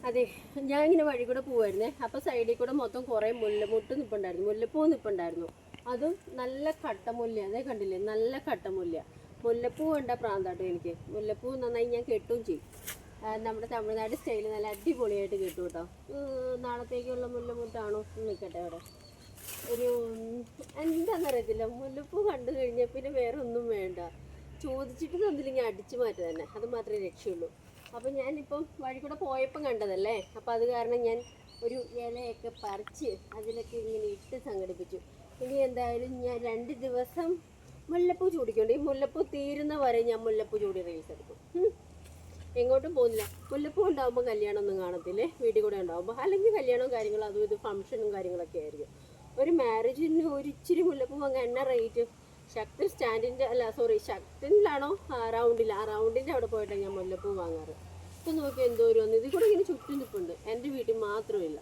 അതെ, ഞാൻ ഇങ്ങനെ വഴി കൂടെ പോവായിരുന്നേ. അപ്പോൾ സൈഡിൽ കൂടെ മൊത്തം കുറേ മുല്ലമുട്ട് നിൽപ്പുണ്ടായിരുന്നു, മുല്ലപ്പൂ നിൽപ്പുണ്ടായിരുന്നു. അതും നല്ല കട്ടമുല്ല. അതേ കണ്ടില്ലേ, നല്ല കട്ടമുല്ല. മുല്ലപ്പൂ കണ്ട പ്രാന്താട്ടോ എനിക്ക്. മുല്ലപ്പൂ നന്നായി ഞാൻ കെട്ടുകയും ചെയ്യും. നമ്മുടെ തമിഴ്നാട് സ്റ്റൈൽ നല്ല അടിപൊളിയായിട്ട് കെട്ടും കേട്ടോ. നാളത്തേക്കുള്ള മുല്ലമുട്ടാണോ നിൽക്കട്ടെ അവിടെ. ഒരു എന്താണെന്നറിയത്തില്ല, മുല്ലപ്പൂ കണ്ടു കഴിഞ്ഞാൽ പിന്നെ വേറെ ഒന്നും വേണ്ട. ചോദിച്ചിട്ട് തന്നില്ലെങ്കിൽ അടിച്ചു മാറ്റുക തന്നെ, അത് മാത്രമേ രക്ഷയുള്ളൂ. അപ്പം ഞാനിപ്പം വഴി കൂടെ പോയപ്പം കണ്ടതല്ലേ, അപ്പം അത് കാരണം ഞാൻ ഒരു ഇലയൊക്കെ പറിച്ച് അതിലൊക്കെ ഇങ്ങനെ ഇട്ട് സംഘടിപ്പിച്ചു. ഇനി എന്തായാലും ഞാൻ 2 ദിവസം മുല്ലപ്പൂ ചൂടിക്കൊണ്ട്, ഈ മുല്ലപ്പൂ തീരുന്ന വരെ ഞാൻ മുല്ലപ്പൂ ചൂടി റീൽസ് എടുക്കും. എങ്ങോട്ടും പോകുന്നില്ല. മുല്ലപ്പൂ ഉണ്ടാകുമ്പോൾ കല്യാണമൊന്നും കാണത്തില്ലേ, വീട്ടിൽ കൂടെ ഉണ്ടാകുമ്പോൾ. അല്ലെങ്കിൽ കല്യാണവും കാര്യങ്ങളും അതും ഇത് ഫംഗ്ഷനും കാര്യങ്ങളൊക്കെ ആയിരിക്കും. ഒരു മാരേജിന് ഒരു ഇച്ചിരി മുല്ലപ്പൂ വാങ്ങാൻ എന്നാ റേറ്റ്? ശക്തി സ്റ്റാൻഡിൻ്റെ ശക്തിലാണോ ആ റൗണ്ടിൻ്റെ അവിടെ പോയിട്ടാണ് ഞാൻ മുല്ലപ്പൂ വാങ്ങാറ്. ഇപ്പം നോക്കി എന്തോരം ഇതിൽ കൂടെ ഇങ്ങനെ ചുറ്റും നിൽപ്പുണ്ട്. എൻ്റെ വീട്ടിൽ മാത്രമില്ല.